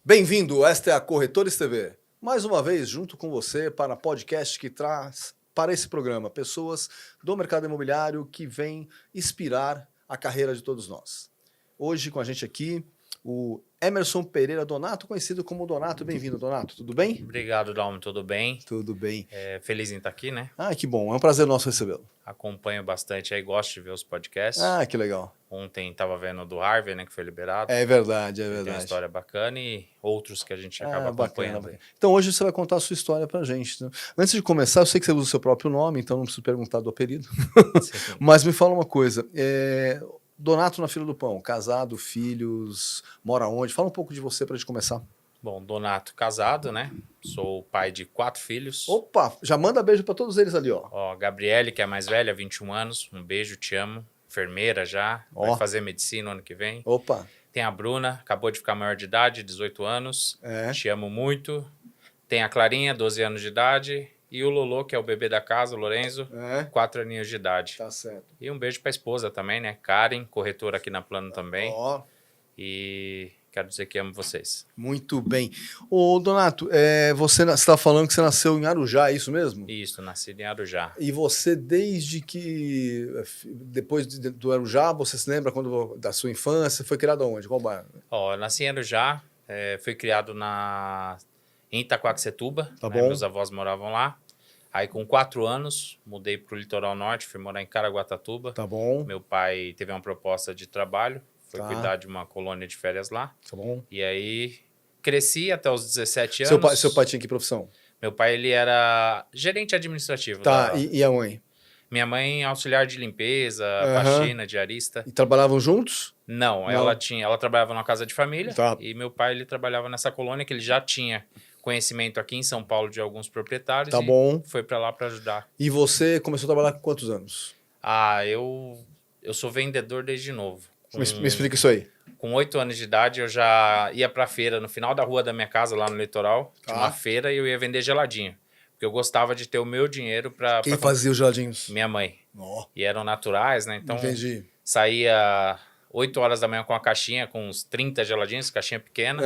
Bem-vindo, esta é a Corretores TV. Mais uma vez, junto com você, para podcast que traz para esse programa pessoas do mercado imobiliário que vêm inspirar a carreira de todos nós. Hoje com a gente aqui, o Emerson Pereira Donato, conhecido como Donato. Bem-vindo, Donato. Tudo bem? Obrigado, Dalmo. Tudo bem? Tudo bem. Feliz em estar aqui, né? Que bom. É um prazer nosso recebê-lo. Acompanho bastante aí, gosto de ver os podcasts. Que legal. Ontem estava vendo o do Harvey, né, que foi liberado. É verdade, é Tem verdade. uma história bacana e outros que a gente acaba acompanhando. Bacana. Então hoje você vai contar a sua história pra gente. Né? Antes de começar, eu sei que você usa o seu próprio nome, então não preciso perguntar do apelido. Mas me fala uma coisa. Donato na fila do pão, casado, filhos, mora onde? Fala um pouco de você pra gente começar. Bom, Donato casado, né? Sou pai de 4 filhos. Opa, já manda beijo pra todos eles ali, ó. Ó, Gabriele, que é a mais velha, 21 anos. Um beijo, te amo. Enfermeira já, vai fazer medicina ano que vem. Opa. Tem a Bruna, acabou de ficar maior de idade, 18 anos. Te amo muito. Tem a Clarinha, 12 anos de idade. E o Lolo, que é o bebê da casa, o Lorenzo, 4 aninhos de idade. Tá certo. E um beijo pra esposa também, né? Karen, corretora aqui na Plano também. Ó. E quero dizer que amo vocês. Muito bem. Ô, Donato, você está falando que você nasceu em Arujá, é isso mesmo? Isso, nasci em Arujá. E você, desde que, depois do Arujá, você se lembra da sua infância? Foi criado aonde? Qual bairro? Ó, eu nasci em Arujá, fui criado em Itaquaquecetuba. Tá né? bom. Meus avós moravam lá. Aí, com 4 anos, mudei para o litoral norte, fui morar em Caraguatatuba. Tá bom. Meu pai teve uma proposta de trabalho, foi Tá. cuidar de uma colônia de férias lá. Tá bom. E aí, cresci até os 17 anos. Seu pai tinha que profissão? Meu pai, ele era gerente administrativo. Tá, e a mãe? Minha mãe, auxiliar de limpeza, faxina, diarista. E trabalhavam juntos? Não, ela trabalhava numa casa de família. Tá. E meu pai, ele trabalhava nessa colônia que ele já tinha conhecimento aqui em São Paulo de alguns proprietários. Tá bom. Foi para lá para ajudar. E você começou a trabalhar com quantos anos? Eu sou vendedor desde novo. Me explica isso aí. Com 8 anos de idade, eu já ia pra feira no final da rua da minha casa, lá no litoral. Tá. Tinha uma feira e eu ia vender geladinho. Porque eu gostava de ter o meu dinheiro pra... Quem fazia os geladinhos? Minha mãe. Ó. E eram naturais, né? Então, Entendi. saía 8 horas da manhã com a caixinha, com uns 30 geladinhos, caixinha pequena.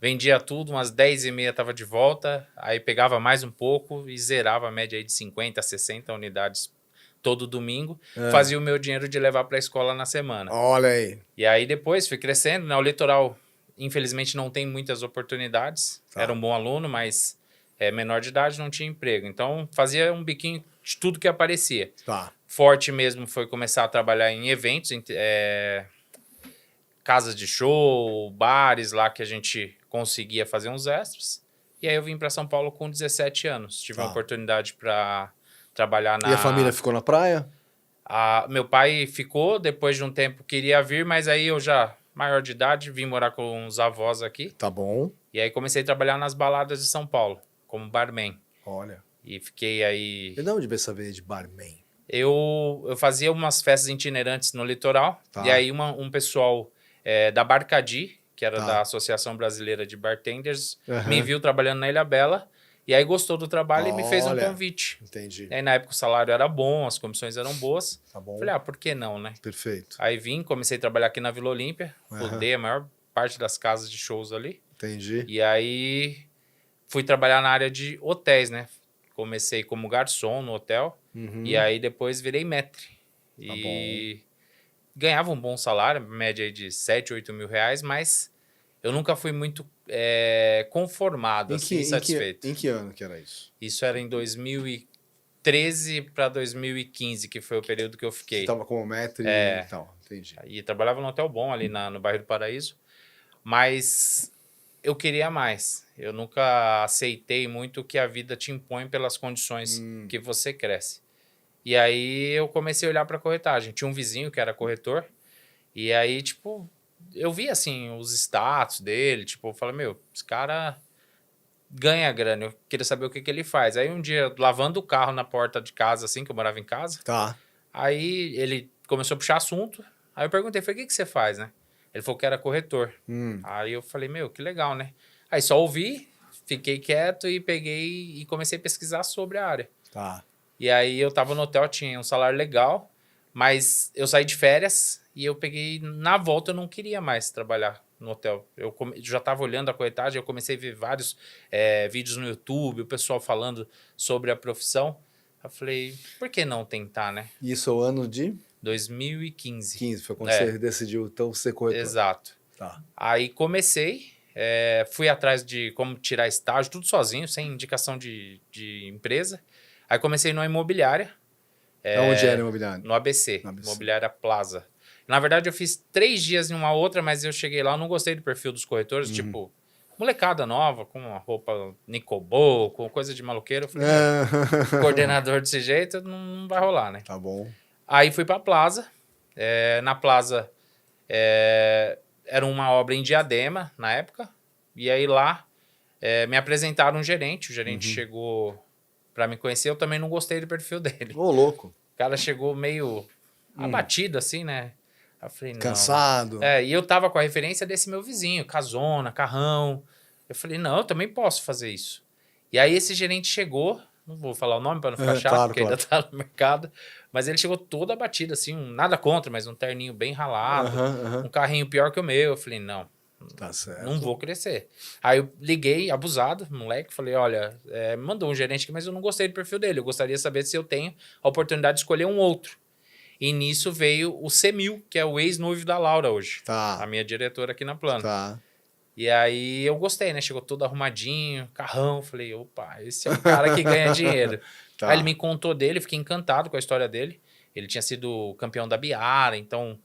Vendia tudo, umas 10h30 tava de volta. Aí pegava mais um pouco e zerava a média aí de 50 a 60 unidades todo domingo. Fazia o meu dinheiro de levar para a escola na semana. Olha aí. E aí depois fui crescendo, né? O litoral, infelizmente, não tem muitas oportunidades. Tá. Era um bom aluno, mas menor de idade, não tinha emprego. Então, fazia um biquinho de tudo que aparecia. Tá. Forte mesmo foi começar a trabalhar em eventos, casas de show, bares lá que a gente conseguia fazer uns extras. E aí eu vim para São Paulo com 17 anos. Tive uma oportunidade para trabalhar na... E a família ficou na praia? Meu pai ficou, depois de um tempo queria vir, mas aí eu já, maior de idade, vim morar com os avós aqui. Tá bom. E aí comecei a trabalhar nas baladas de São Paulo, como barman. Olha. E fiquei aí... E de onde veio essa veia de barman? Eu fazia umas festas itinerantes no litoral. Tá. E aí um pessoal da Barcadi, que era da Associação Brasileira de Bartenders, me viu trabalhando na Ilhabela. E aí gostou do trabalho e me fez um convite. Entendi. E aí na época o salário era bom, as comissões eram boas. Tá bom. Falei, por que não, né? Perfeito. Aí vim, comecei a trabalhar aqui na Vila Olímpia. Rodei a maior parte das casas de shows ali. Entendi. E aí fui trabalhar na área de hotéis, né? Comecei como garçom no hotel. E aí depois virei maître. E ganhava um bom salário, média de 7, 8 mil reais, mas eu nunca fui muito conformado, assim, satisfeito. Em que ano que era isso? Isso era em 2013 para 2015, que foi o período que eu fiquei. Você estava como maître e tal, entendi. E trabalhava num hotel bom ali no bairro do Paraíso, mas eu queria mais. Eu nunca aceitei muito o que a vida te impõe pelas condições que você cresce. E aí eu comecei a olhar para corretagem. Tinha um vizinho que era corretor, e aí, tipo, eu vi, assim, os status dele, tipo, eu falei, esse cara ganha grana, eu queria saber o que ele faz. Aí um dia, lavando o carro na porta de casa, assim, que eu morava em casa, aí ele começou a puxar assunto, aí eu perguntei, falei, o que você faz, né? Ele falou que era corretor. Aí eu falei, que legal, né? Aí só ouvi, fiquei quieto e peguei e comecei a pesquisar sobre a área. Tá. E aí eu tava no hotel, tinha um salário legal, mas eu saí de férias e eu peguei, na volta eu não queria mais trabalhar no hotel. Eu já estava olhando a corretagem, eu comecei a ver vários vídeos no YouTube, o pessoal falando sobre a profissão. Eu falei, por que não tentar, né? Isso é o ano de 2015. 15, foi quando você decidiu então ser corretor. Exato. Tá. Aí comecei, fui atrás de como tirar estágio, tudo sozinho, sem indicação de empresa. Aí comecei numa imobiliária. Onde era a imobiliária? No ABC, No ABC. Imobiliária Plaza. Na verdade, eu fiz 3 dias em uma outra, mas eu cheguei lá, eu não gostei do perfil dos corretores, tipo, molecada nova, com uma roupa Nicobo, com coisa de maloqueiro. Eu falei, coordenador desse jeito, não vai rolar, né? Tá bom. Aí fui pra Plaza. Na Plaza, era uma obra em Diadema, na época. E aí lá, me apresentaram um gerente. O gerente chegou pra me conhecer, eu também não gostei do perfil dele. Ô, louco. O cara chegou meio abatido, assim, né? Eu falei, não. Cansado. E eu tava com a referência desse meu vizinho, casona, carrão. Eu falei, não, eu também posso fazer isso. E aí esse gerente chegou, não vou falar o nome para não ficar chato, claro, porque ainda tá no mercado, mas ele chegou todo abatido, assim, nada contra, mas um terninho bem ralado, um carrinho pior que o meu. Eu falei, não, tá certo. não vou crescer. Aí eu liguei, abusado, moleque, falei, olha, mandou um gerente aqui, mas eu não gostei do perfil dele. Eu gostaria de saber se eu tenho a oportunidade de escolher um outro. E nisso veio o Semil, que é o ex-noivo da Laura hoje. Tá. A minha diretora aqui na Plano. Tá. E aí eu gostei, né? Chegou todo arrumadinho, carrão. Falei, opa, esse é o cara que ganha dinheiro. Tá. Aí ele me contou dele, fiquei encantado com a história dele. Ele tinha sido campeão da Biara, então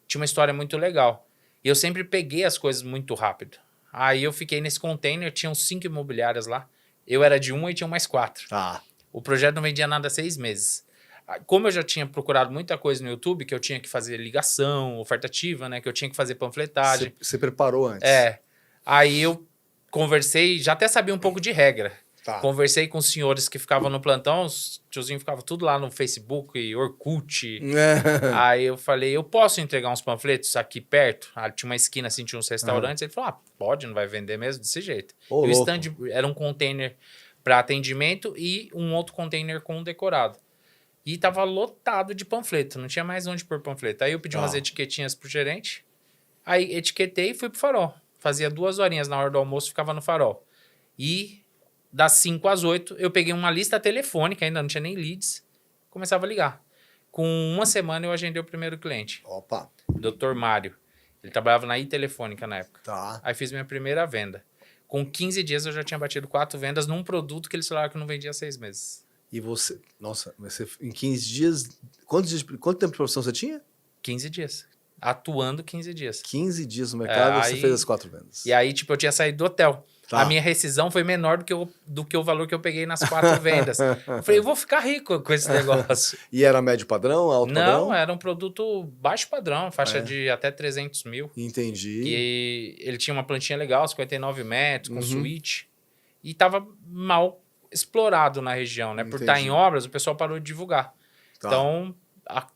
tinha uma história muito legal. E eu sempre peguei as coisas muito rápido. Aí eu fiquei nesse container, tinham 5 imobiliárias lá. Eu era de 1 e tinham mais 4. Tá. O projeto não vendia nada há 6 meses. Como eu já tinha procurado muita coisa no YouTube, que eu tinha que fazer ligação, oferta ativa, né? Que eu tinha que fazer panfletagem. Você preparou antes. Aí eu conversei, já até sabia um pouco de regra. Tá. Conversei com os senhores que ficavam no plantão, os tiozinhos ficavam tudo lá no Facebook, Orkut. Aí eu falei, eu posso entregar uns panfletos aqui perto? Tinha uma esquina assim, tinha uns restaurantes. Ele falou, pode, não vai vender mesmo desse jeito. E o stand era um container para atendimento e um outro container com decorado. E tava lotado de panfleto, não tinha mais onde pôr panfleto. Aí eu pedi umas etiquetinhas pro gerente, aí etiquetei e fui pro farol. Fazia 2 horinhas na hora do almoço, ficava no farol. E das 5 às 8, eu peguei uma lista telefônica, ainda não tinha nem leads, começava a ligar. Com 1 semana eu agendei o primeiro cliente. Opa. Dr. Mário. Ele trabalhava na iTelefônica na época. Tá. Aí fiz minha primeira venda. Com 15 dias eu já tinha batido 4 vendas num produto que eles falaram que não vendia há 6 meses. E você... Nossa, você em 15 dias... Quanto tempo de profissão você tinha? 15 dias. Atuando 15 dias. 15 dias no mercado e você fez as 4 vendas. E aí, tipo, eu tinha saído do hotel. Tá. A minha rescisão foi menor do que o valor que eu peguei nas 4 vendas. Eu falei, eu vou ficar rico com esse negócio. E era médio padrão, alto padrão? Não, era um produto baixo padrão, faixa de até 300 mil. Entendi. E ele tinha uma plantinha legal, 59 metros, com suíte. E tava mal explorado na região, né? Por estar em obras, o pessoal parou de divulgar. Tá. Então,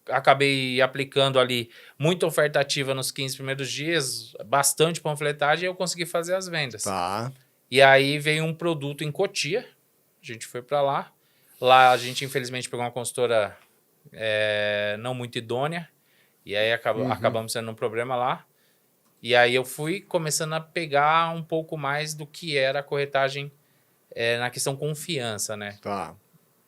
acabei aplicando ali muita oferta ativa nos 15 primeiros dias, bastante panfletagem, e eu consegui fazer as vendas. Tá. E aí veio um produto em Cotia, a gente foi para lá. Lá a gente, infelizmente, pegou uma consultora não muito idônea, e aí acabamos sendo um problema lá. E aí eu fui começando a pegar um pouco mais do que era a corretagem na questão confiança, né? Tá.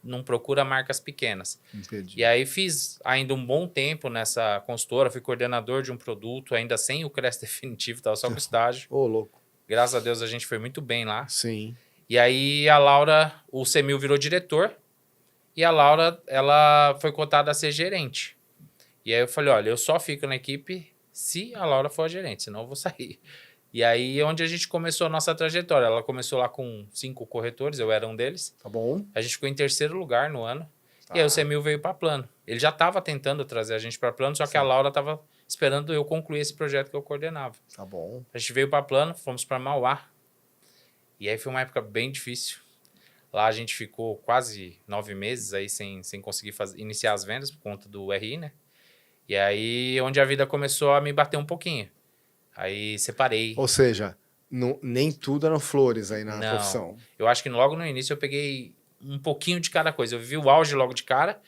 Não procura marcas pequenas. Entendi. E aí fiz ainda um bom tempo nessa consultora, fui coordenador de um produto, ainda sem o CRES definitivo, tava só com estágio. Ô, louco. Graças a Deus a gente foi muito bem lá. Sim. E aí a Laura, o Semil virou diretor, e a Laura, ela foi cotada a ser gerente. E aí eu falei, olha, eu só fico na equipe se a Laura for a gerente, senão eu vou sair. E aí é onde a gente começou a nossa trajetória. Ela começou lá com 5 corretores, eu era um deles. Tá bom. A gente ficou em 3º lugar no ano. Tá. E aí o Semil veio para Plano. Ele já estava tentando trazer a gente para Plano, só que a Laura estava esperando eu concluir esse projeto que eu coordenava. Tá bom. A gente veio para Plano, fomos para Mauá. E aí foi uma época bem difícil. Lá a gente ficou quase 9 meses aí sem conseguir iniciar as vendas por conta do RI, né? E aí onde a vida começou a me bater um pouquinho. Aí separei. Ou seja, nem tudo eram flores aí na profissão. Eu acho que logo no início eu peguei um pouquinho de cada coisa. Eu vi o auge logo de cara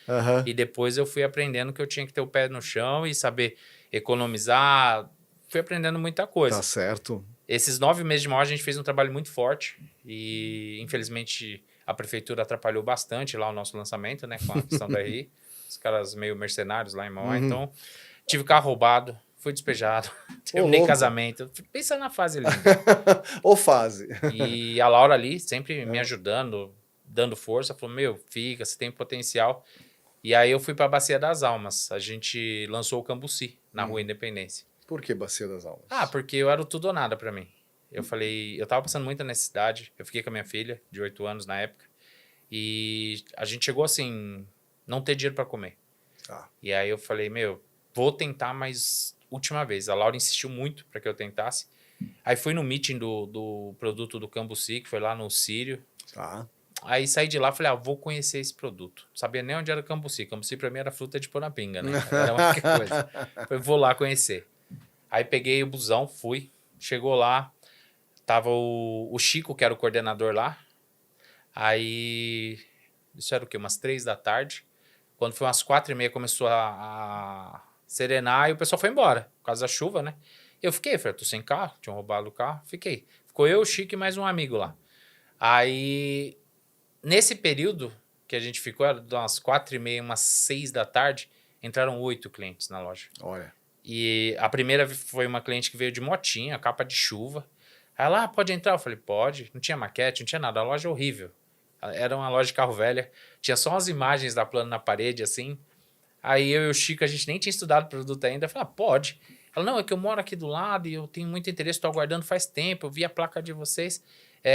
e depois eu fui aprendendo que eu tinha que ter o pé no chão e saber economizar, fui aprendendo muita coisa. Tá certo. Esses 9 meses de Mauá a gente fez um trabalho muito forte e, infelizmente, a prefeitura atrapalhou bastante lá o nosso lançamento, né? Com a questão da RI. Os caras meio mercenários lá em Mauá. Então, tive carro roubado, fui despejado, terminei louco. casamento. Pensa na fase linda. Ou fase. E a Laura ali sempre me ajudando, dando força. Falou, meu, fica, você tem potencial. E aí eu fui para a Bacia das Almas. A gente lançou o Cambuci, na Rua Independência. Por que Bacia das Almas? Ah, porque eu era o tudo ou nada para mim. Eu falei, eu tava passando muita necessidade. Eu fiquei com a minha filha, de 8 anos na época. E a gente chegou assim, não ter dinheiro para comer. Tá. E aí eu falei, meu, vou tentar mais última vez. A Laura insistiu muito para que eu tentasse. Aí fui no meeting do produto do Cambuci, que foi lá no Sírio. Tá. Aí saí de lá e falei, vou conhecer esse produto. Não sabia nem onde era Cambuci. Cambuci pra mim era fruta de pôr na pinga, né? Era uma coisa. Falei, vou lá conhecer. Aí peguei o busão, fui. Chegou lá, tava o Chico, que era o coordenador lá. Aí, isso era o quê? Umas 3 da tarde. Quando foi umas 4h30, começou a serenar e o pessoal foi embora, por causa da chuva, né? Eu fiquei, falei, tô sem carro, tinham roubado o carro, fiquei. Ficou eu, o Chico e mais um amigo lá. Aí, nesse período que a gente ficou, era de umas 4h30, umas 6 da tarde, entraram 8 clientes na loja. Olha. E a primeira foi uma cliente que veio de motinha, capa de chuva. Aí ela, pode entrar? Eu falei, pode. Não tinha maquete, não tinha nada. A loja é horrível. Era uma loja de carro velha. Tinha só umas imagens da Plano na parede, assim. Aí eu e o Chico, a gente nem tinha estudado o produto ainda. Eu falei, pode. Ela, não, é que eu moro aqui do lado e eu tenho muito interesse, estou aguardando faz tempo. Eu vi a placa de vocês.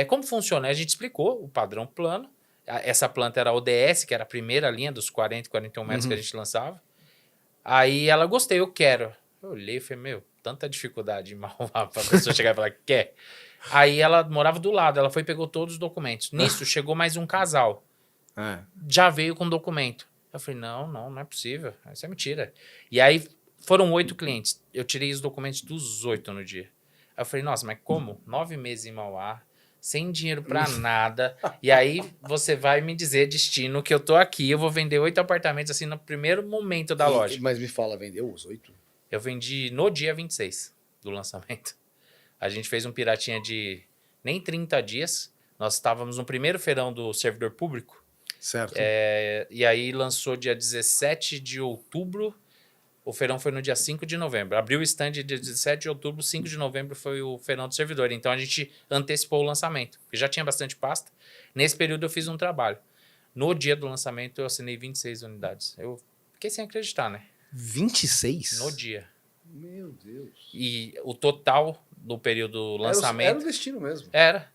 Como funciona? A gente explicou o padrão Plano. Essa planta era a ODS, que era a primeira linha dos 40, 41 metros que a gente lançava. Aí ela, gostei, eu quero. Eu olhei e falei, meu, tanta dificuldade em Mauá pra pessoa chegar e falar que quer. Aí ela morava do lado, ela foi e pegou todos os documentos. Nisso, chegou mais um casal. Já veio com documento. Eu falei, não é possível. Isso é mentira. E aí foram 8 clientes. Eu tirei os documentos dos 8 no dia. Aí eu falei, nossa, mas como? 9 meses em Mauá, sem dinheiro pra nada. E aí você vai me dizer, destino, que eu tô aqui, eu vou vender 8 apartamentos assim no primeiro momento da loja. Mas me fala, vendeu os 8? Eu vendi no dia 26 do lançamento. A gente fez um piratinha de nem 30 dias. Nós estávamos no primeiro feirão do servidor público. Certo. E aí lançou dia 17 de outubro. O feirão foi no dia 5 de novembro. Abriu o stand dia 17 de outubro, 5 de novembro foi o feirão do servidor. Então a gente antecipou o lançamento, porque já tinha bastante pasta. Nesse período eu fiz um trabalho. No dia do lançamento eu assinei 26 unidades. Eu fiquei sem acreditar, né? 26? No dia. Meu Deus. E o total do período lançamento... Era o destino mesmo. Era.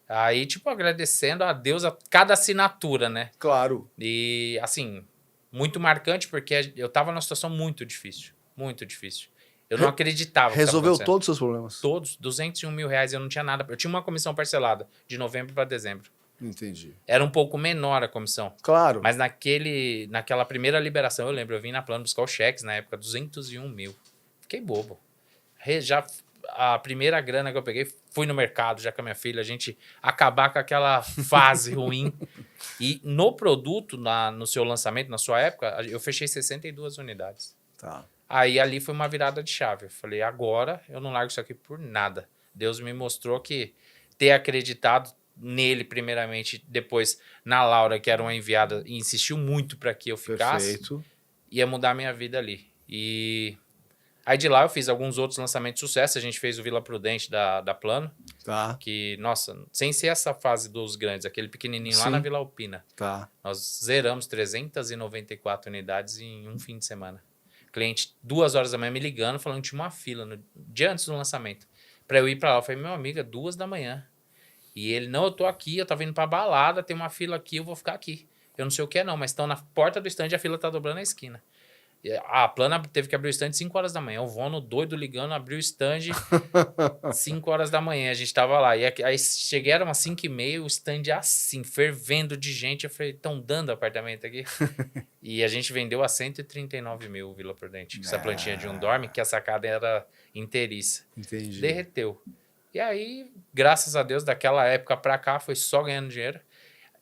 Aí, tipo, agradecendo a Deus a cada assinatura, né? Claro. E, assim, muito marcante, porque eu tava numa situação muito difícil. Muito difícil. Eu não acreditava. Resolveu todos os seus problemas? Todos. 201 mil reais, eu não tinha nada. Eu tinha uma comissão parcelada, de novembro para dezembro. Entendi. Era um pouco menor a comissão. Claro. Mas naquela primeira liberação, eu lembro, eu vim na Plano buscar os cheques, na época, 201 mil. Fiquei bobo. A primeira grana que eu peguei, fui no mercado já com a minha filha, a gente acabar com aquela fase ruim. E no produto, no seu lançamento, na sua época, eu fechei 62 unidades. Tá. Aí ali foi uma virada de chave. Eu falei, agora eu não largo isso aqui por nada. Deus me mostrou que ter acreditado nele primeiramente, depois na Laura, que era uma enviada, e insistiu muito para que eu ficasse. Perfeito. Ia mudar a minha vida ali. E aí de lá eu fiz alguns outros lançamentos de sucesso. A gente fez o Vila Prudente da Plano. Tá. Que, nossa, sem ser essa fase dos grandes, aquele pequenininho lá na Vila Alpina. Tá. Nós zeramos 394 unidades em um fim de semana. Cliente, 2 horas da manhã, me ligando, falando que tinha uma fila no dia antes do lançamento. Pra eu ir pra lá. Eu falei, meu amigo, é 2 da manhã. E ele, não, eu tô aqui, eu tava indo pra balada, tem uma fila aqui, eu vou ficar aqui. Eu não sei o que é não, mas estão na porta do stand, a fila tá dobrando a esquina. A Plana teve que abrir o stand 5 horas da manhã. O Vono, doido, ligando, abriu o stand 5 horas da manhã. A gente tava lá. E aí cheguei, era umas 5h30, o stand assim, fervendo de gente. Eu falei, estão dando apartamento aqui? E a gente vendeu a 139 mil Vila Prudente. Essa plantinha de um dorme, que a sacada era inteiriça. Entendi. Derreteu. E aí, graças a Deus, daquela época pra cá, foi só ganhando dinheiro.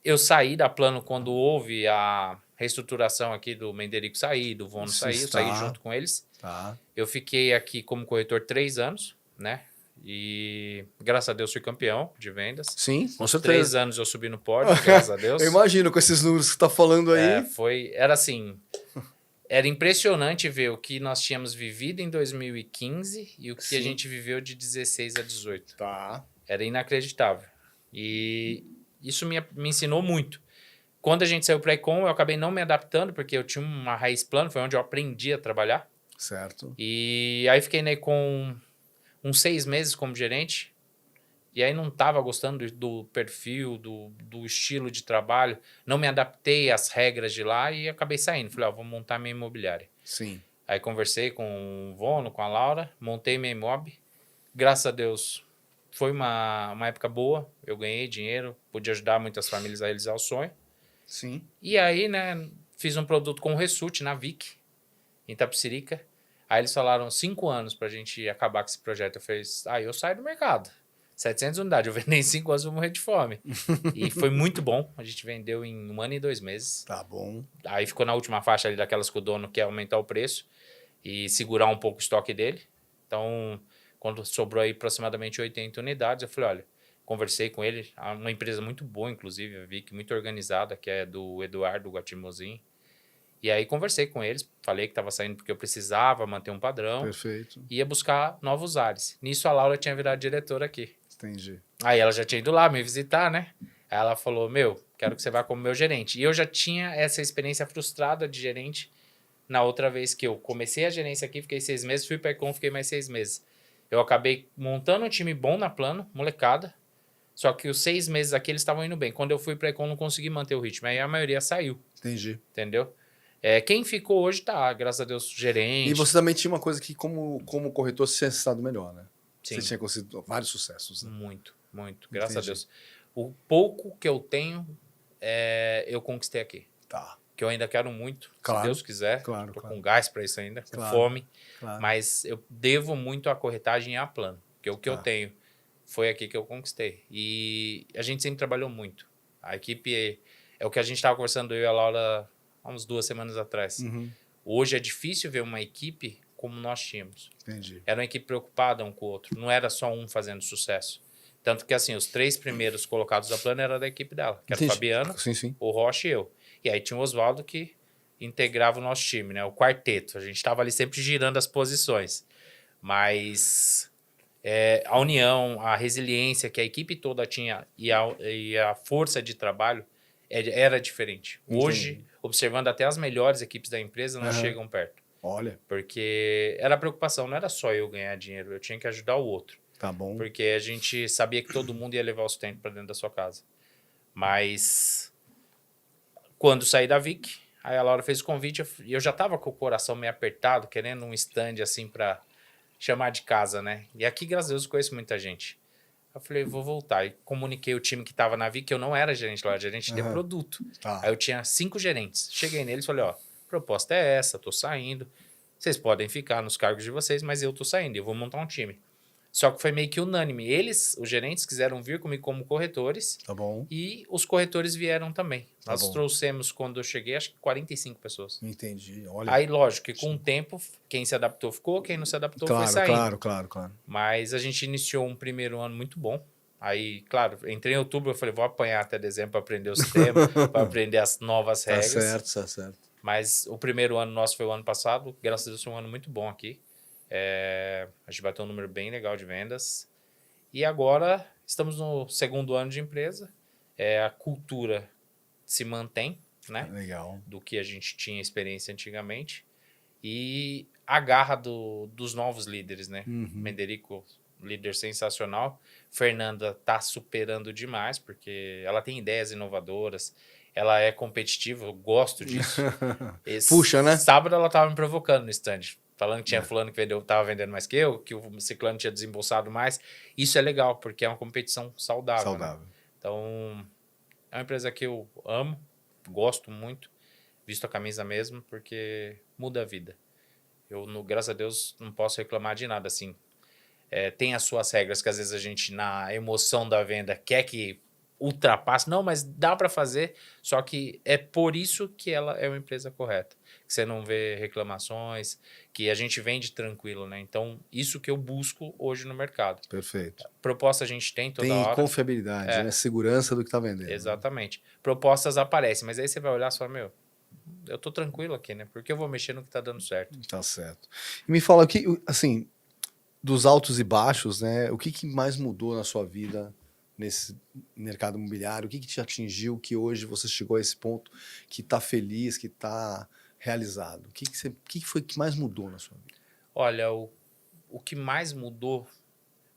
Eu saí da Plano quando houve a reestruturação aqui do Menderico sair, do Vono sair, eu saí junto com eles. Tá. Eu fiquei aqui como corretor 3 anos, né? E graças a Deus fui campeão de vendas. Sim, com Uns certeza. 3 anos eu subi no pódio, graças a Deus. Eu imagino com esses números que você tá falando aí. Era assim, era impressionante ver o que nós tínhamos vivido em 2015 e o que a gente viveu de 16 a 18. Tá. Era inacreditável. E isso me ensinou muito. Quando a gente saiu para a Econ, eu acabei não me adaptando, porque eu tinha uma raiz plana, foi onde eu aprendi a trabalhar. Certo. E aí fiquei na Econ uns 6 meses como gerente. E aí não estava gostando do perfil, do estilo de trabalho. Não me adaptei às regras de lá e acabei saindo. Falei, vou montar minha imobiliária. Sim. Aí conversei com o Vono, com a Laura, montei minha imob. Graças a Deus, foi uma época boa. Eu ganhei dinheiro, pude ajudar muitas famílias a realizar o sonho. Sim. E aí, né, fiz um produto com o Ressute na Vic, em Itapecerica. Aí eles falaram 5 anos pra gente acabar com esse projeto. Eu falei, eu saio do mercado. 700 unidades, eu vendi em 5 anos, vou morrer de fome. E foi muito bom. A gente vendeu em 1 ano e 2 meses. Tá bom. Aí ficou na última faixa ali daquelas que o dono quer aumentar o preço e segurar um pouco o estoque dele. Então, quando sobrou aí aproximadamente 80 unidades, eu falei, olha, conversei com ele, uma empresa muito boa, inclusive, eu vi que muito organizada, que é do Eduardo Guatimozin. E aí conversei com eles, falei que estava saindo porque eu precisava manter um padrão. Perfeito. Ia buscar novos ares. Nisso a Laura tinha virado diretora aqui. Entendi. Aí ela já tinha ido lá me visitar, né? Aí ela falou, quero que você vá como meu gerente. E eu já tinha essa experiência frustrada de gerente na outra vez que eu comecei a gerência aqui, fiquei 6 meses, fui para a Econ, fiquei mais 6 meses. Eu acabei montando um time bom na Plano, molecada, só que os 6 meses aqui eles estavam indo bem. Quando eu fui para a Econ, não consegui manter o ritmo. Aí a maioria saiu. Entendi. Entendeu? Quem ficou hoje tá, graças a Deus, gerente. E você também tinha uma coisa que, como corretor, você tinha estado melhor, né? Sim. Você tinha conseguido vários sucessos. Né? Muito, muito. Graças Entendi. a Deus. O pouco que eu tenho, eu conquistei aqui. Tá. Que eu ainda quero muito, Claro, se Deus quiser. claro, Tô claro. com gás para isso ainda, com Claro, fome. claro. Mas eu devo muito à corretagem e à Plano. Porque o que eu tenho foi aqui que eu conquistei. E a gente sempre trabalhou muito. A equipe é o que a gente estava conversando, eu e a Laura, há uns 2 semanas atrás. Uhum. Hoje é difícil ver uma equipe como nós tínhamos. Entendi. Era uma equipe preocupada um com o outro. Não era só um fazendo sucesso. Tanto que, assim, os 3 primeiros colocados da Plano era da equipe dela. Que era o Entendi. Fabiano, Sim. o Rocha e eu. E aí tinha o Oswaldo que integrava o nosso time, né? O quarteto. A gente estava ali sempre girando as posições. Mas a união, a resiliência que a equipe toda tinha e a força de trabalho era diferente. Entendi. Hoje, observando até as melhores equipes da empresa, não chegam perto. Olha. Porque era preocupação, não era só eu ganhar dinheiro, eu tinha que ajudar o outro. Tá bom. Porque a gente sabia que todo mundo ia levar o sustento para dentro da sua casa. Mas quando saí da Vic, aí a Laura fez o convite e eu já estava com o coração meio apertado, querendo um stand assim para chamar de casa, né? E aqui, graças a Deus, eu conheço muita gente. Eu falei, vou voltar. E comuniquei o time que estava na Vic, que eu não era gerente lá, era gerente de produto. Tá. Aí eu tinha 5 gerentes. Cheguei neles e falei, a proposta é essa, tô saindo. Vocês podem ficar nos cargos de vocês, mas eu tô saindo, eu vou montar um time. Só que foi meio que unânime. Eles, os gerentes, quiseram vir comigo como corretores. Tá bom. E os corretores vieram também. Tá Nós bom. trouxemos, quando eu cheguei, acho que 45 pessoas. Entendi. Olha. Aí, lógico, que com o tempo, quem se adaptou ficou, quem não se adaptou foi saindo. Claro. Mas a gente iniciou um primeiro ano muito bom. Aí, claro, entrei em outubro, eu falei, vou apanhar até dezembro para aprender o sistema, para aprender as novas regras. Tá certo. Mas o primeiro ano nosso foi o ano passado. Graças a Deus foi um ano muito bom aqui. A gente bateu um número bem legal de vendas. E agora estamos no segundo ano de empresa. A cultura se mantém, né? Legal. Do que a gente tinha experiência antigamente. E a garra dos novos líderes, né? Menderico, líder sensacional. Fernanda tá superando demais, porque ela tem ideias inovadoras. Ela é competitiva, eu gosto disso. Puxa, né? Sábado ela tava me provocando no stand. Falando que tinha fulano que tava vendendo mais que eu, que o ciclano tinha desembolsado mais. Isso é legal, porque é uma competição saudável. Né? Então, é uma empresa que eu amo, gosto muito, visto a camisa mesmo, porque muda a vida. Eu, graças a Deus, não posso reclamar de nada, assim. Tem as suas regras, que às vezes a gente, na emoção da venda, quer que ultrapassa. Não, mas dá para fazer, só que é por isso que ela é uma empresa correta. Que você não vê reclamações, que a gente vende tranquilo, né? Então, isso que eu busco hoje no mercado. Perfeito. Proposta a gente tem toda Tem hora. confiabilidade, né? Segurança do que tá vendendo. Exatamente. Propostas aparecem, mas aí você vai olhar e fala, meu, eu tô tranquilo aqui, né? Porque eu vou mexer no que tá dando certo. Tá certo. E me fala, assim, dos altos e baixos, né? O que mais mudou na sua vida nesse mercado imobiliário? O que te atingiu que hoje você chegou a esse ponto que tá feliz, que tá realizado? O que foi que mais mudou na sua vida? Olha, o que mais mudou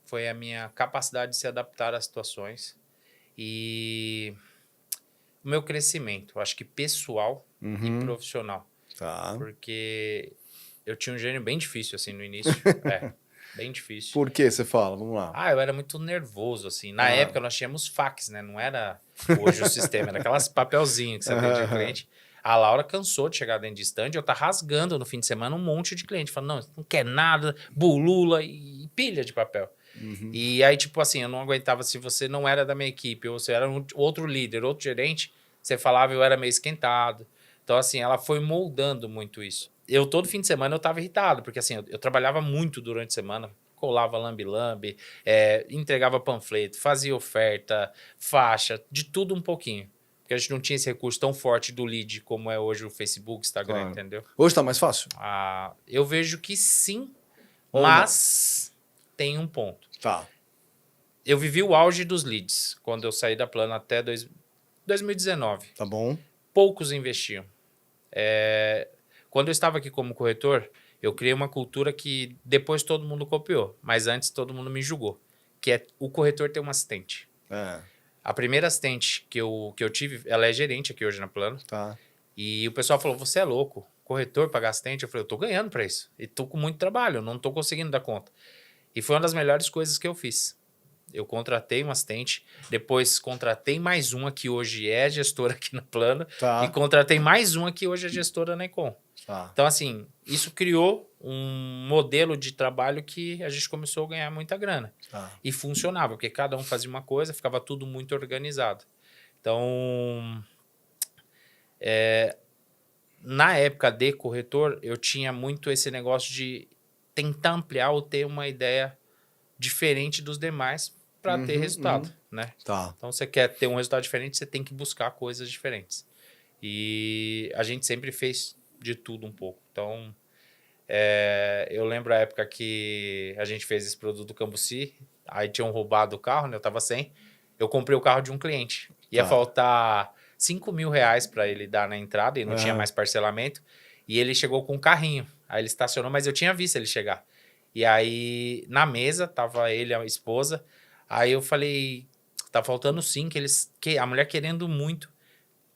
foi a minha capacidade de se adaptar às situações e o meu crescimento, acho que pessoal e profissional. Tá. Porque eu tinha um gênio bem difícil, assim, no início. Bem difícil. Por que você fala? Vamos lá. Eu era muito nervoso, assim. Na época, nós tínhamos fax, né? Não era hoje o sistema, era aquelas papelzinhos que você atendia cliente. A Laura cansou de chegar dentro de stand, eu tá rasgando no fim de semana um monte de cliente. Falando, não, não quer nada, bulula e pilha de papel. E aí, tipo assim, eu não aguentava se você não era da minha equipe, ou você era outro líder, outro gerente, você falava eu era meio esquentado. Então, assim, ela foi moldando muito isso. Todo fim de semana eu tava irritado, porque assim, eu trabalhava muito durante a semana, colava lambe-lambe, entregava panfleto, fazia oferta, faixa, de tudo um pouquinho. Porque a gente não tinha esse recurso tão forte do lead como é hoje o Facebook, Instagram, entendeu? Hoje tá mais fácil? Eu vejo que sim, Ou mas tem um ponto. Tá. Eu vivi o auge dos leads, quando eu saí da Plano até 2019. Tá bom. Poucos investiam. Quando eu estava aqui como corretor, eu criei uma cultura que depois todo mundo copiou, mas antes todo mundo me julgou, que é o corretor ter um assistente. A primeira assistente que eu tive, ela é gerente aqui hoje na Plano. Tá. E o pessoal falou, você é louco, corretor pagar assistente? Eu falei, eu tô ganhando para isso. E tô com muito trabalho, não tô conseguindo dar conta. E foi uma das melhores coisas que eu fiz. Eu contratei um assistente, depois contratei mais uma que hoje é gestora aqui na Plano, e contratei mais uma que hoje é gestora na Econ. Então, assim, isso criou um modelo de trabalho que a gente começou a ganhar muita grana. E funcionava, porque cada um fazia uma coisa, ficava tudo muito organizado. Então, na época de corretor, eu tinha muito esse negócio de tentar ampliar ou ter uma ideia diferente dos demais para ter resultado, né? Então, você quer ter um resultado diferente, você tem que buscar coisas diferentes. E a gente sempre fez de tudo um pouco. Então, eu lembro a época que a gente fez esse produto do Cambuci, aí tinham roubado o carro, né? Eu tava sem. Eu comprei o carro de um cliente. Ia faltar R$5.000 para ele dar na entrada e não tinha mais parcelamento. E ele chegou com um carrinho. Aí ele estacionou, mas eu tinha visto ele chegar. E aí, na mesa, tava ele e a esposa. Aí eu falei, tá faltando 5, a mulher querendo muito.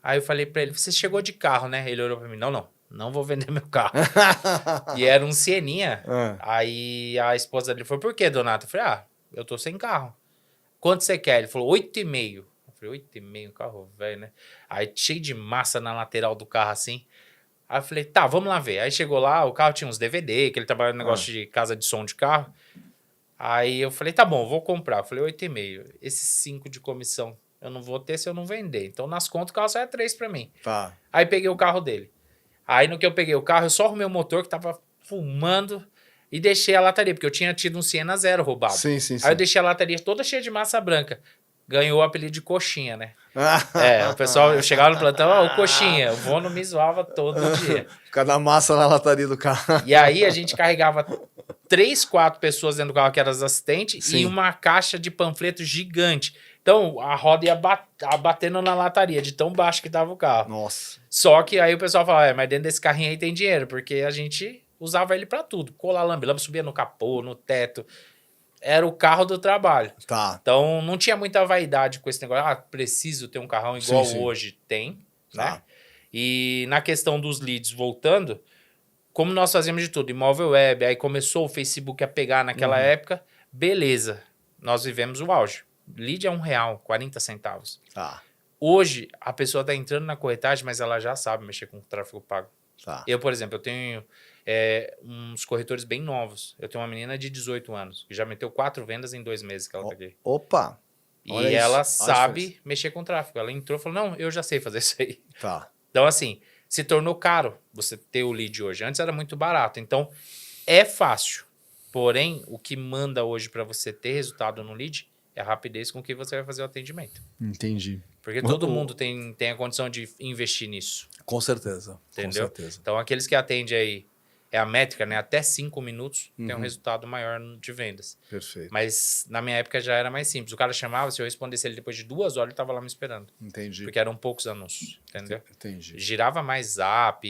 Aí eu falei pra ele, você chegou de carro, né? Ele olhou pra mim, não vou vender meu carro. E era um Sieninha. Aí a esposa dele falou, por que, Donato? Eu falei, eu tô sem carro. Quanto você quer? Ele falou, 8,5. Eu falei, 8,5, carro velho, né? Aí cheio de massa na lateral do carro, assim. Aí eu falei, tá, vamos lá ver. Aí chegou lá, o carro tinha uns DVD, que ele trabalhava no negócio de casa de som de carro. Aí eu falei, tá bom, vou comprar. Eu falei, 8,5. Esses 5 de comissão eu não vou ter se eu não vender. Então, nas contas, o carro só é 3 pra mim. Aí peguei o carro dele. Aí no que eu peguei o carro, eu só arrumei o motor que tava fumando e deixei a lataria, porque eu tinha tido um Siena Zero roubado. Sim. Aí eu deixei a lataria toda cheia de massa branca. Ganhou o apelido de coxinha, né? O pessoal, eu chegava no plantão, o coxinha. O Vono me zoava todo dia. Por causa da massa na lataria do carro. E aí a gente carregava 3, 4 pessoas dentro do carro que eram as assistentes e uma caixa de panfleto gigante. Então, a roda ia batendo na lataria, de tão baixo que tava o carro. Nossa. Só que aí o pessoal fala, mas dentro desse carrinho aí tem dinheiro, porque a gente usava ele pra tudo. Colar lambe-lambe, subia no capô, no teto. Era o carro do trabalho. Então, não tinha muita vaidade com esse negócio. Preciso ter um carrão igual hoje tem, né? E na questão dos leads, voltando, como nós fazíamos de tudo, imóvel web, aí começou o Facebook a pegar naquela época, beleza, nós vivemos o auge. Lead é R$1, 40 centavos. Hoje, a pessoa está entrando na corretagem, mas ela já sabe mexer com o tráfego pago. Eu, por exemplo, eu tenho uns corretores bem novos. Eu tenho uma menina de 18 anos, que já meteu 4 vendas em 2 meses que ela tá aqui. Opa! Olha E isso, ela olha a sabe diferença. mexer com tráfego. Ela entrou e falou, não, eu já sei fazer isso aí. Tá. Então, assim, se tornou caro você ter o lead hoje. Antes era muito barato. Então, é fácil. Porém, o que manda hoje para você ter resultado no lead é a rapidez com que você vai fazer o atendimento. Entendi. Porque todo mundo tem a condição de investir nisso, Com certeza. Com entendeu? certeza. Então, aqueles que atendem aí, é a métrica, né? Até 5 minutos tem um Uhum. resultado maior de vendas. Perfeito. Mas na minha época já era mais simples. O cara chamava, se eu respondesse ele depois de 2 horas, ele estava lá me esperando. Entendi. Porque eram poucos anúncios, entendeu? Entendi. Girava mais Zap,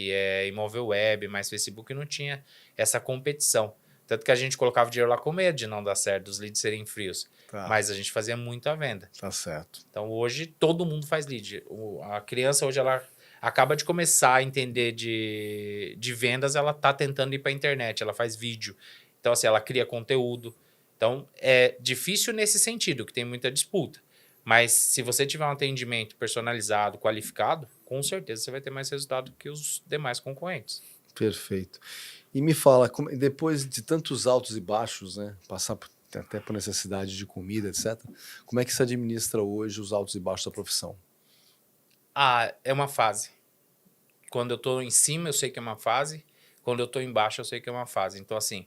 imóvel web, mais Facebook, e não tinha essa competição. Tanto que a gente colocava dinheiro lá com medo de não dar certo, dos leads serem frios. Tá. Mas a gente fazia muita venda. Tá certo. Então hoje todo mundo faz lead. A criança hoje ela acaba de começar a entender de vendas, ela tá tentando ir para a internet, ela faz vídeo. Então assim, ela cria conteúdo. Então é difícil nesse sentido, que tem muita disputa. Mas se você tiver um atendimento personalizado, qualificado, com certeza você vai ter mais resultado que os demais concorrentes. Perfeito. E me fala, depois de tantos altos e baixos, né, passar até por necessidade de comida, etc., como é que se administra hoje os altos e baixos da profissão? Ah, é uma fase. Quando eu tô em cima, eu sei que é uma fase. Quando eu tô embaixo, eu sei que é uma fase. Então, assim,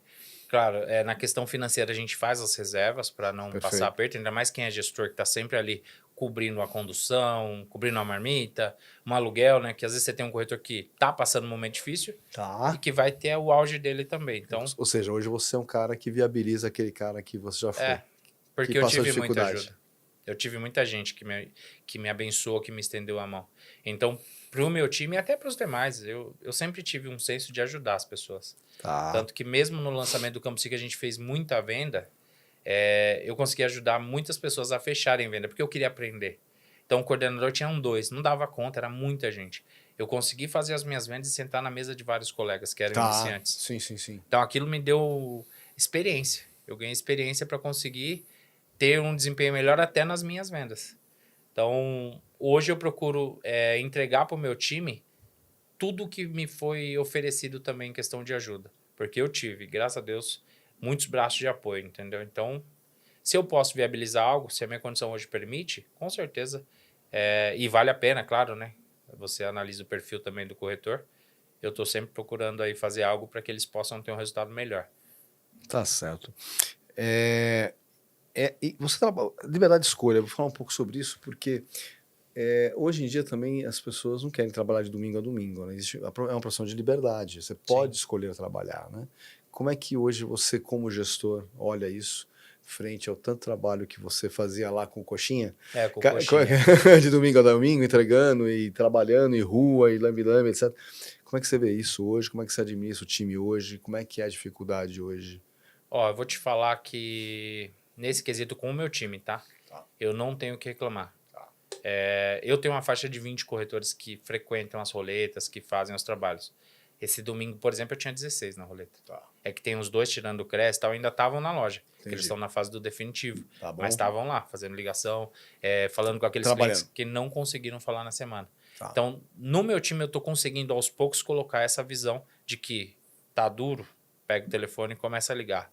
claro, na questão financeira a gente faz as reservas para não Perfeito. passar aperto, ainda mais quem é gestor que está sempre ali cobrindo a condução, cobrindo a marmita, um aluguel, né? Que às vezes você tem um corretor que tá passando um momento difícil e Tá. que vai ter o auge dele também. Então, Ou seja, hoje você é um cara que viabiliza aquele cara que você já foi. porque que eu passou tive muita dificuldade. ajuda. Eu tive muita gente que me abençoou, que me estendeu a mão. Então, pro meu time e até para os demais, eu sempre tive um senso de ajudar as pessoas. Tá. Tanto que mesmo no lançamento do Campo que a gente fez muita venda, eu consegui ajudar muitas pessoas a fecharem venda, porque eu queria aprender. Então, o coordenador tinha 2, não dava conta, era muita gente. Eu consegui fazer as minhas vendas e sentar na mesa de vários colegas que eram iniciantes. Sim, sim, sim. Então, aquilo me deu experiência. Eu ganhei experiência para conseguir ter um desempenho melhor até nas minhas vendas. Então, hoje eu procuro entregar para o meu time tudo que me foi oferecido também em questão de ajuda. Porque eu tive, graças a Deus, muitos braços de apoio, entendeu? Então, se eu posso viabilizar algo, se a minha condição hoje permite, com certeza, e vale a pena, claro, né? Você analisa o perfil também do corretor. Eu estou sempre procurando aí fazer algo para que eles possam ter um resultado melhor. Tá certo. E você trabalha liberdade de escolha, eu vou falar um pouco sobre isso, porque hoje em dia também as pessoas não querem trabalhar de domingo a domingo, né? É uma profissão de liberdade, você pode escolher trabalhar, né? Como é que hoje você, como gestor, olha isso frente ao tanto trabalho que você fazia lá com coxinha? Com coxinha. De domingo a domingo, entregando e trabalhando, em rua, e lambe-lambe, etc. Como é que você vê isso hoje? Como é que você administra o time hoje? Como é que é a dificuldade hoje? Ó, eu vou te falar que nesse quesito com o meu time, tá? Eu não tenho o que reclamar. Eu tenho uma faixa de 20 corretores que frequentam as roletas, que fazem os trabalhos. Esse domingo, por exemplo, eu tinha 16 na roleta. É que tem uns 2 tirando o CRES e tal, ainda estavam na loja. Porque eles estão na fase do definitivo. Tá bom. Mas estavam lá, fazendo ligação, falando com aqueles clientes que não conseguiram falar na semana. Tá. Então, no meu time, eu estou conseguindo aos poucos colocar essa visão de que tá duro, pega o telefone e começa a ligar.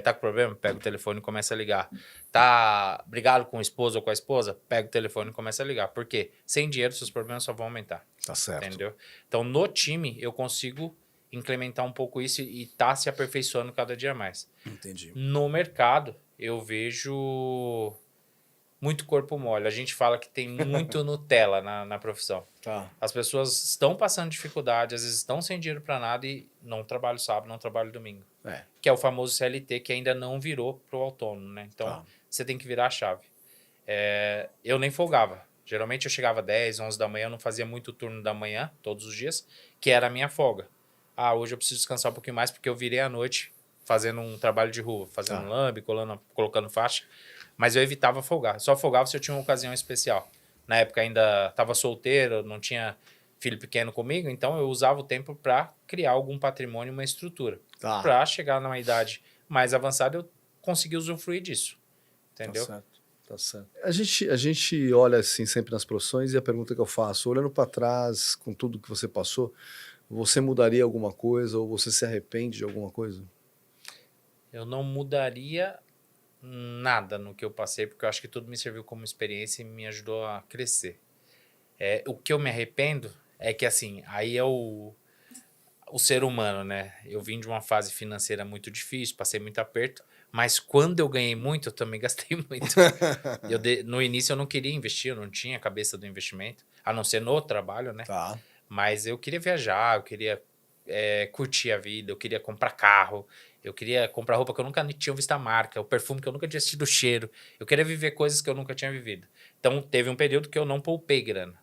Tá com problema? Pega o telefone e começa a ligar. Tá brigado com o esposo ou com a esposa? Pega o telefone e começa a ligar. Por quê? Sem dinheiro, seus problemas só vão aumentar. Tá certo. Entendeu? Então, no time, eu consigo implementar um pouco isso e tá se aperfeiçoando cada dia mais. Entendi. No mercado, eu vejo muito corpo mole. A gente fala que tem muito Nutella na profissão. Tá. As pessoas estão passando dificuldade, às vezes estão sem dinheiro para nada e não trabalham sábado, não trabalham domingo. Que é o famoso CLT, que ainda não virou pro autônomo, né? Então, você tem que virar a chave. Eu nem folgava. Geralmente eu chegava 10, 11 da manhã, eu não fazia muito turno da manhã, todos os dias, que era a minha folga. Hoje eu preciso descansar um pouquinho mais porque eu virei à noite fazendo um trabalho de rua, fazendo lambe, colocando faixa, mas eu evitava folgar. Só folgava se eu tinha uma ocasião especial. Na época ainda estava solteiro, não tinha filho pequeno comigo, então eu usava o tempo para criar algum patrimônio, uma estrutura. Para chegar numa idade mais avançada, eu conseguir usufruir disso. Entendeu? Tá certo. Tá certo. A gente olha assim sempre nas profissões e a pergunta que eu faço, olhando para trás, com tudo que você passou, você mudaria alguma coisa ou você se arrepende de alguma coisa? Eu não mudaria nada no que eu passei, porque eu acho que tudo me serviu como experiência e me ajudou a crescer. O que eu me arrependo é que, assim, aí é o ser humano, né? Eu vim de uma fase financeira muito difícil, passei muito aperto, mas quando eu ganhei muito, eu também gastei muito. No início eu não queria investir, eu não tinha a cabeça do investimento, a não ser no trabalho, né? Tá. Mas eu queria viajar, eu queria curtir a vida, eu queria comprar carro, eu queria comprar roupa que eu nunca tinha visto a marca, o perfume que eu nunca tinha sentido o cheiro, eu queria viver coisas que eu nunca tinha vivido. Então teve um período que eu não poupei grana.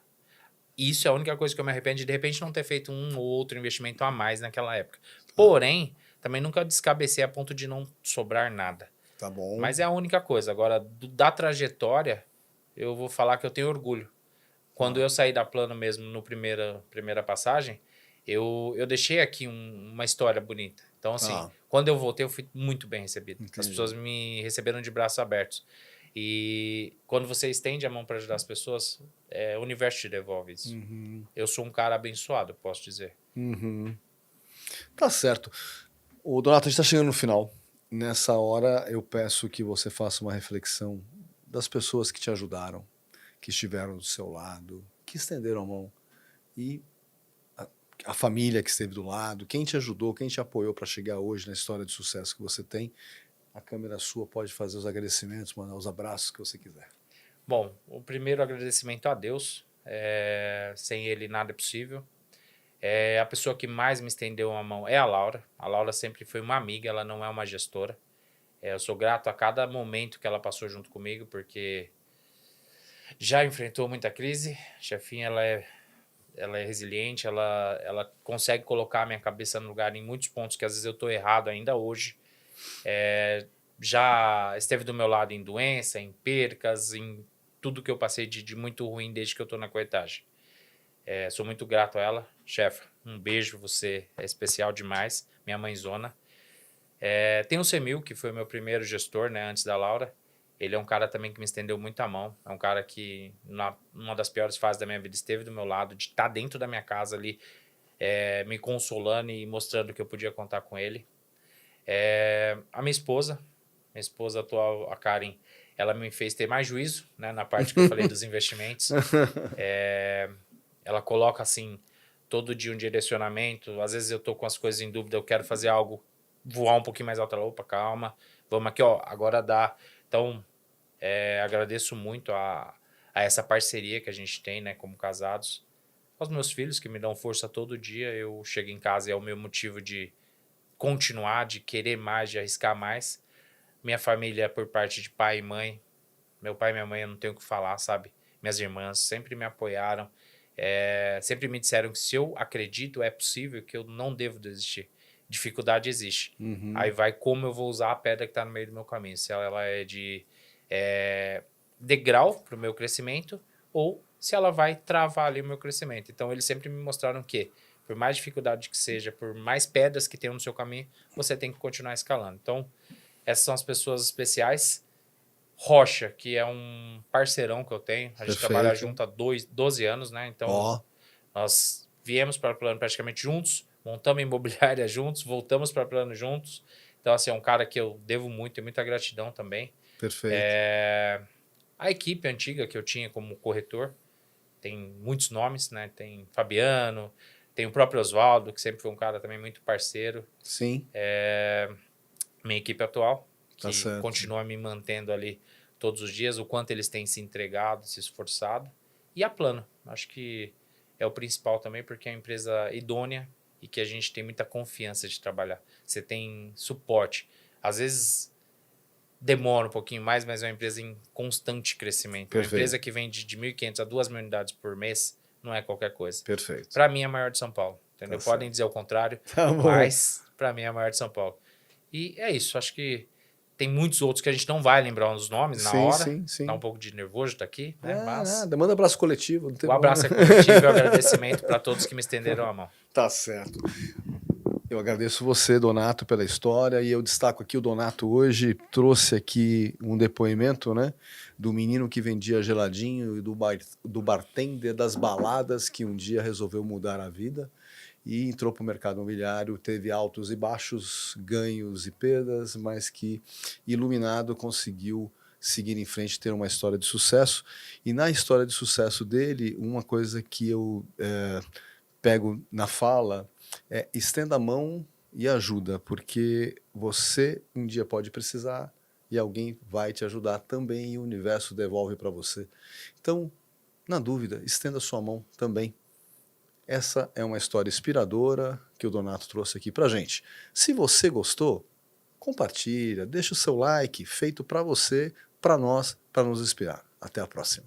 Isso é a única coisa que eu me arrependo de repente não ter feito um ou outro investimento a mais naquela época. Porém, também nunca descabecei a ponto de não sobrar nada. Tá bom. Mas é a única coisa. Agora, da trajetória, eu vou falar que eu tenho orgulho. Quando eu saí da Plano mesmo, no primeira passagem, eu deixei aqui uma história bonita. Então, assim, quando eu voltei, eu fui muito bem recebido. Entendi. As pessoas me receberam de braços abertos. E quando você estende a mão para ajudar as pessoas, o universo te devolve isso. Eu sou um cara abençoado, posso dizer. Tá certo. O Donato, a gente está chegando no final. Nessa hora, eu peço que você faça uma reflexão das pessoas que te ajudaram, que estiveram do seu lado, que estenderam a mão. E a família que esteve do lado, quem te ajudou, quem te apoiou para chegar hoje na história de sucesso que você tem. A câmera sua pode fazer os agradecimentos, mandar os abraços que você quiser. Bom, o primeiro agradecimento a Deus. Sem Ele nada é possível. A pessoa que mais me estendeu a mão é a Laura. A Laura sempre foi uma amiga, ela não é uma gestora. Eu sou grato a cada momento que ela passou junto comigo, porque já enfrentou muita crise. Chefinha, ela é resiliente, ela consegue colocar a minha cabeça no lugar em muitos pontos que às vezes eu estou errado ainda hoje. Já esteve do meu lado em doença, em percas, em tudo que eu passei de muito ruim desde que eu estou na corretagem. Sou muito grato a ela. Chefe, um beijo, você é especial demais, minha mãezona. Tem o Semil, que foi o meu primeiro gestor, né, antes da Laura. Ele é um cara também que me estendeu muito a mão. É um cara que, numa das piores fases da minha vida, esteve do meu lado, de estar dentro da minha casa ali, me consolando e mostrando que eu podia contar com ele. A minha esposa atual, a Karen, ela me fez ter mais juízo, né, na parte que eu falei dos investimentos. Ela coloca, assim, todo dia um direcionamento. Às vezes eu tô com as coisas em dúvida, eu quero fazer algo, voar um pouquinho mais alto. Opa, calma, vamos aqui, ó, agora dá. Então, agradeço muito a essa parceria que a gente tem, né, como casados. Aos meus filhos, que me dão força todo dia. Eu chego em casa e é o meu motivo de continuar, de querer mais, de arriscar mais. Minha família por parte de pai e mãe. Meu pai e minha mãe eu não tenho o que falar, sabe? Minhas irmãs sempre me apoiaram. Sempre me disseram que se eu acredito, é possível, que eu não devo desistir. Dificuldade existe. Aí vai como eu vou usar a pedra que está no meio do meu caminho. Se ela é de degrau para o meu crescimento ou se ela vai travar ali o meu crescimento. Então, eles sempre me mostraram que, por mais dificuldade que seja, por mais pedras que tenham no seu caminho, você tem que continuar escalando. Então, essas são as pessoas especiais. Rocha, que é um parceirão que eu tenho. A gente trabalha junto há 12 anos, né? Então, nós viemos para o Plano praticamente juntos, montamos a imobiliária juntos, voltamos para o Plano juntos. Então, assim, é um cara que eu devo muito, tenho muita gratidão também. Perfeito. A equipe antiga que eu tinha como corretor, tem muitos nomes, né? Tem Fabiano, tem o próprio Oswaldo, que sempre foi um cara também muito parceiro. Sim. Minha equipe atual, que certo. Continua me mantendo ali todos os dias, o quanto eles têm se entregado, se esforçado. E a Plano, acho que é o principal também, porque é uma empresa idônea e que a gente tem muita confiança de trabalhar. Você tem suporte. Às vezes demora um pouquinho mais, mas é uma empresa em constante crescimento. Perfeito. Uma empresa que vende de 1.500 a 2.000 unidades por mês não é qualquer coisa. Perfeito. Para mim é a maior de São Paulo. Entendeu? Tá Podem certo. dizer o contrário, Tá bom. mas para mim é a maior de São Paulo. E é isso, acho que tem muitos outros que a gente não vai lembrar os nomes na hora. Sim. Dá um pouco de nervoso estar aqui, né? Mas Nada, manda abraço coletivo. Não tem o abraço é coletivo e o agradecimento para todos que me estenderam a mão. Tá certo. Eu agradeço você, Donato, pela história, e eu destaco aqui o Donato hoje trouxe aqui um depoimento, né, do menino que vendia geladinho e do bartender das baladas que um dia resolveu mudar a vida. e entrou para o mercado imobiliário, teve altos e baixos, ganhos e perdas, mas que, iluminado, conseguiu seguir em frente, ter uma história de sucesso. E na história de sucesso dele, uma coisa que eu pego na fala é: estenda a mão e ajuda, porque você um dia pode precisar e alguém vai te ajudar também, e o universo devolve para você. Então, na dúvida, estenda sua mão também. Essa é uma história inspiradora que o Donato trouxe aqui para gente. Se você gostou, compartilha, deixa o seu like, feito para você, para nós, para nos inspirar. Até a próxima.